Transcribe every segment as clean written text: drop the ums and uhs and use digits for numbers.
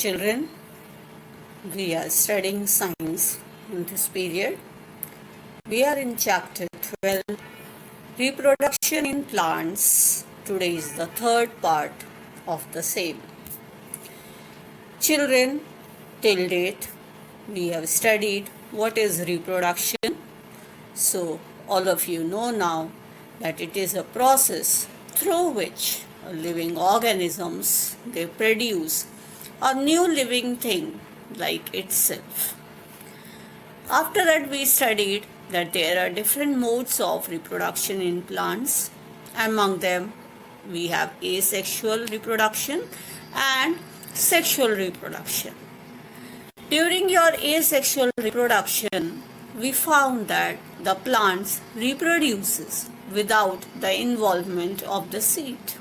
Children, we are studying science in this period. We are in chapter 12, Reproduction in Plants. Today is the third part of the same. Children, till date, we have studied what is reproduction. So, all of you know now that it is a process through which living organisms, they produce a new living thing like itself. After that, we studied that there are different modes of reproduction in plants. Among them, we have asexual reproduction and sexual reproduction. During your asexual reproduction, we found that the plants reproduces without the involvement of the seed.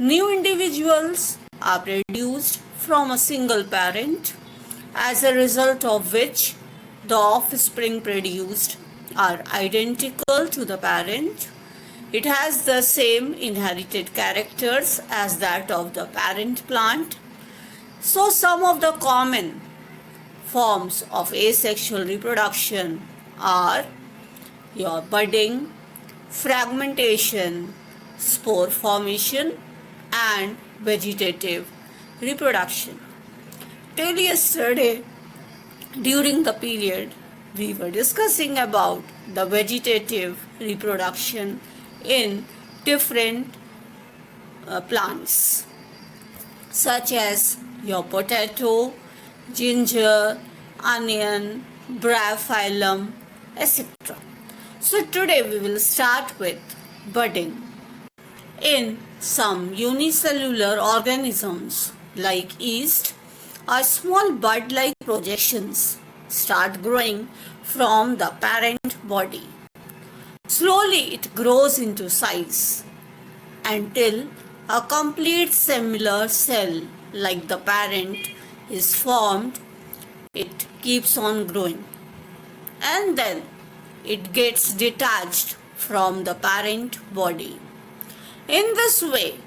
New individuals are produced from a single parent, as a result of which the offspring produced are identical to the parent. It has the same inherited characters as that of the parent plant. So some of the common forms of asexual reproduction are your budding, fragmentation, spore formation, and vegetative reproduction. Till yesterday, during the period, we were discussing about the vegetative reproduction in different plants, such as your potato, ginger, onion, bryophyllum, etc. So today we will start with budding. In some unicellular organisms like yeast, a small bud-like projections start growing from the parent body. Slowly it grows into size until a complete similar cell like the parent is formed. It keeps on growing and then it gets detached from the parent body. In this way,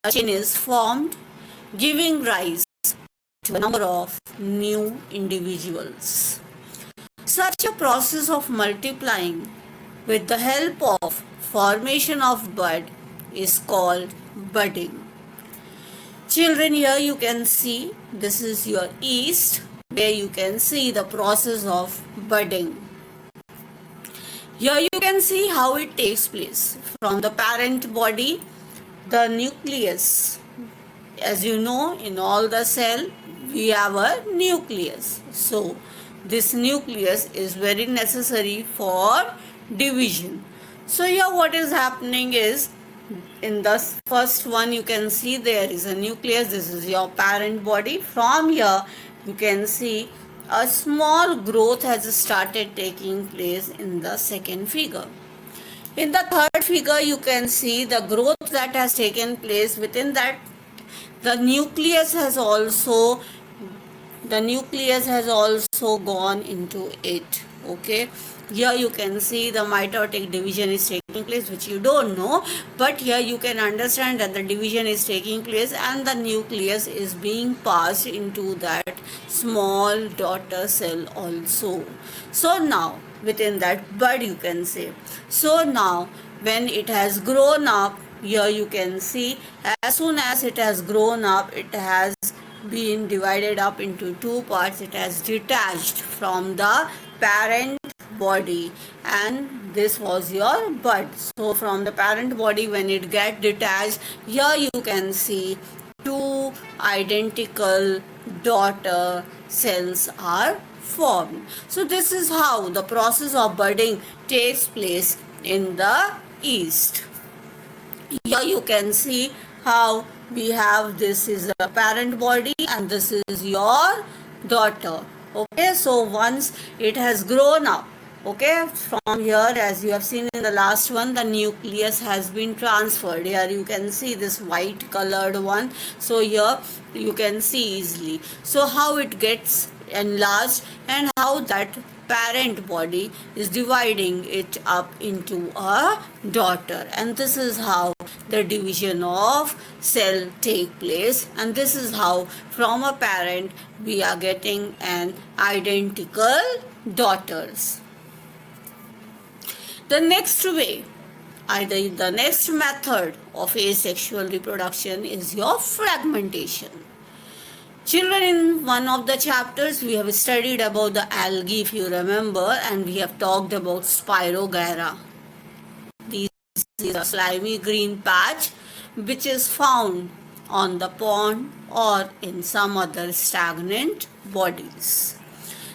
a chain is formed, giving rise to a number of new individuals. Such a process of multiplying with the help of formation of bud is called budding. Children, here you can see this is your yeast, where you can see the process of budding. Here you can see how it takes place. From the parent body, the nucleus. As you know, in all the cell, we have a nucleus. So, this nucleus is very necessary for division. So, here what is happening is, in the first one you can see there is a nucleus. This is your parent body. From here, you can see a small growth has started taking place in the second figure. In the third figure, you can see the growth that has taken place. Within that, the nucleus has also gone into it. Okay, here you can see the mitotic division is taking place, which you don't know, but here you can understand that the division is taking place and the nucleus is being passed into that small daughter cell also. So now within that bud you can say. So now when it has grown up, here you can see as soon as it has grown up, it has been divided up into two parts. It has detached from the parent body, and this was your bud. So from the parent body, when it gets detached, here you can see two identical daughter cells are formed. So this is how the process of budding takes place in the yeast. Here you can see how we have, this is a parent body and this is your daughter. Okay, so once it has grown up, okay, from here, as you have seen in the last one, the nucleus has been transferred. Here you can see this white colored one. So here you can see easily. So how it gets enlarged and how that parent body is dividing it up into a daughter, and this is how the division of cell take place, and this is how from a parent we are getting an identical daughters. The next way, either the next method of asexual reproduction is your fragmentation. Children, in one of the chapters we have studied about the algae, if you remember, and we have talked about Spirogyra. This is a slimy green patch which is found on the pond or in some other stagnant bodies.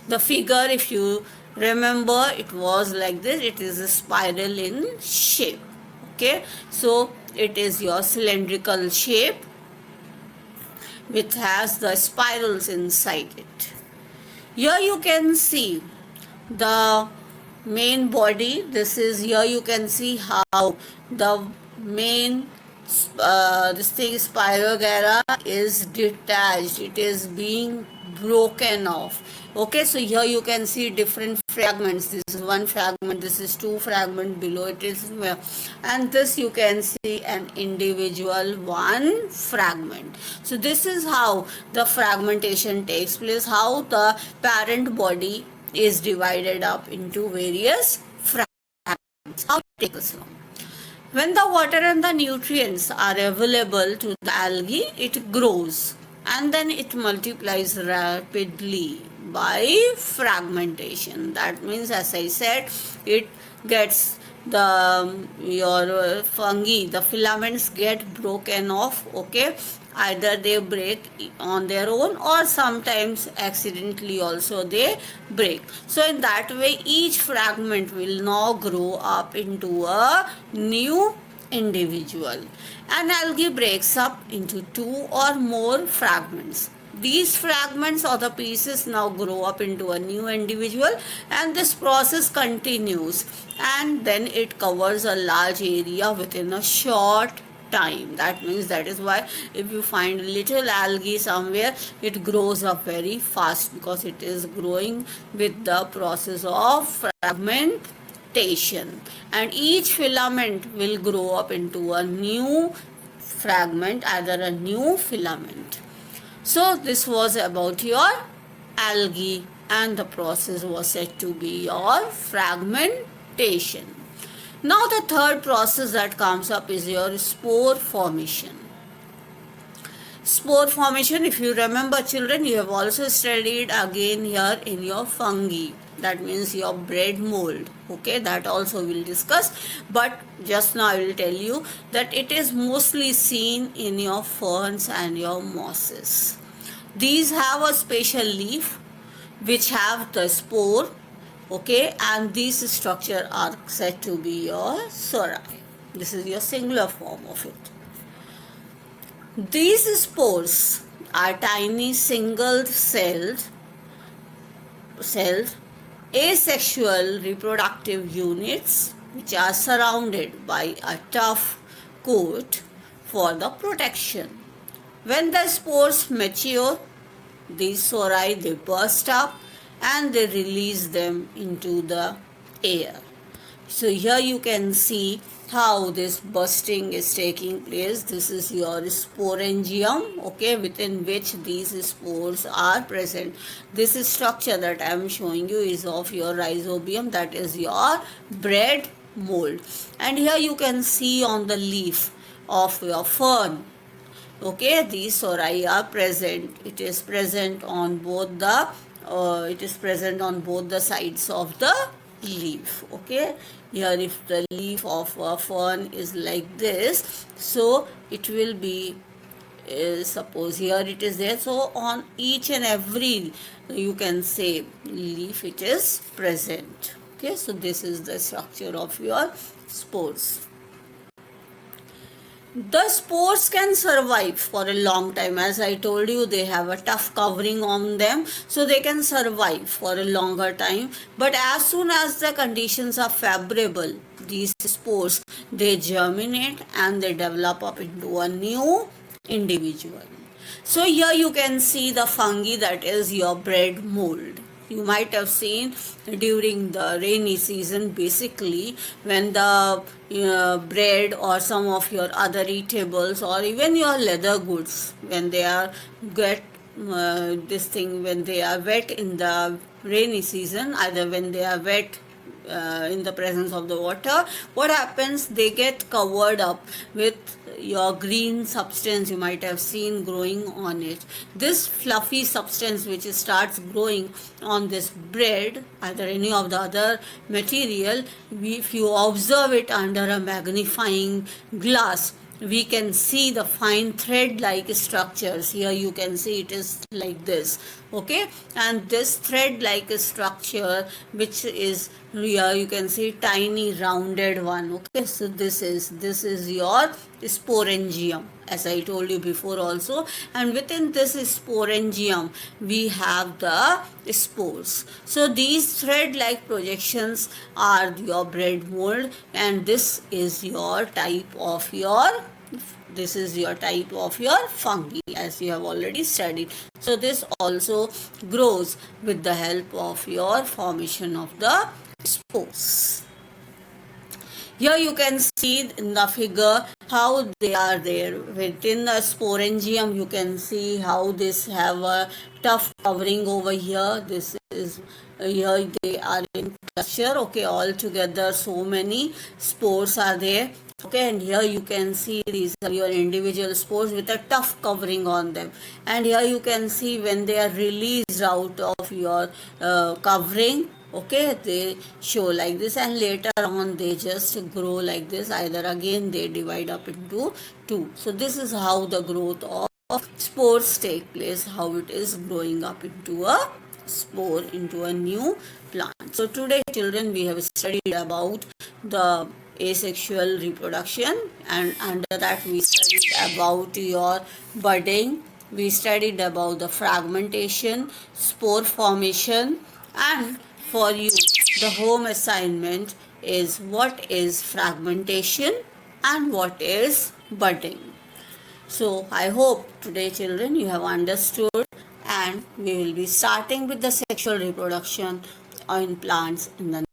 The figure, if you remember, it was like this. It is a spiral in shape. Okay, so it is your cylindrical shape which has the spirals inside it. Here you can see the main body. This is, here you can see how the main this thing Spirogyra is detached. It is being broken off. Okay, so here you can see different fragments. This is one fragment, this is two fragment, below it is, and this you can see an individual one fragment. So this is how the fragmentation takes place, how the parent body is divided up into various fragments. How it takes long. When the water and the nutrients are available to the algae, it grows and then it multiplies rapidly by fragmentation. That means, as I said, it gets your fungi, the filaments get broken off. Okay, either they break on their own or sometimes accidentally also they break. So in that way each fragment will now grow up into a new individual. An algae breaks up into two or more fragments. These fragments or the pieces now grow up into a new individual, and this process continues, and then it covers a large area within a short time. That means, that is why if you find little algae somewhere, it grows up very fast because it is growing with the process of fragmentation, and each filament will grow up into a new fragment, either a new filament. So this was about your algae, and the process was said to be your fragmentation. Now the third process that comes up is your spore formation. Spore formation, if you remember children, you have also studied again here in your fungi. That means your bread mold. Okay, that also we'll discuss. But just now I will tell you that it is mostly seen in your ferns and your mosses. These have a special leaf which have the spore. Okay, and these structure are said to be your sori. This is your singular form of it. These spores are tiny single-celled asexual reproductive units which are surrounded by a tough coat for the protection. When the spores mature, these sori, they burst up and they release them into the air. So here you can see how this bursting is taking place. This is your sporangium, okay, within which these spores are present. This structure that I am showing you is of your rhizobium, that is your bread mold. And here you can see on the leaf of your fern, okay, these sori are present. It is present on both the sides of the leaf. Okay, here if the leaf of a fern is like this, so it will be, suppose here it is there, so on each and every, you can say, leaf it is present. Okay, so this is the structure of your spores. The spores can survive for a long time. As I told you, they have a tough covering on them, so they can survive for a longer time. But as soon as the conditions are favorable, these spores, they germinate and they develop up into a new individual. So here you can see the fungi, that is your bread mold. you might have seen during the rainy season, basically when the bread or some of your other eatables or even your leather goods, when they are get this thing, when they are wet in the rainy season, either when they are wet in the presence of the water, what happens, they get covered up with your green substance you might have seen growing on it. This fluffy substance which starts growing on this bread, either any of the other material, if you observe it under a magnifying glass, we can see the fine thread like structures. Here you can see it is like this, okay, and this thread like structure, which is here you can see tiny rounded one, okay. So this is your sporangium, as I told you before also, and within this sporangium we have the spores. So these thread like projections are your bread mold, and this is your type of your fungi, as you have already studied. So this also grows with the help of your formation of the spores. Here you can see in the figure how they are there. Within the sporangium, you can see how this have a tough covering over here. This is here they are in cluster, okay, all together so many spores are there, okay, and here you can see these are your individual spores with a tough covering on them, and here you can see when they are released out of your covering, okay, they show like this, and later on they just grow like this, either again they divide up into two. So this is how the growth of spores take place, how it is growing up into a spore, into a new plant. So today children, we have studied about the asexual reproduction, and under that we studied about your budding, we studied about the fragmentation, spore formation, and for you the home assignment is what is fragmentation and what is budding. So I hope today children you have understood, and we will be starting with the sexual reproduction in plants in the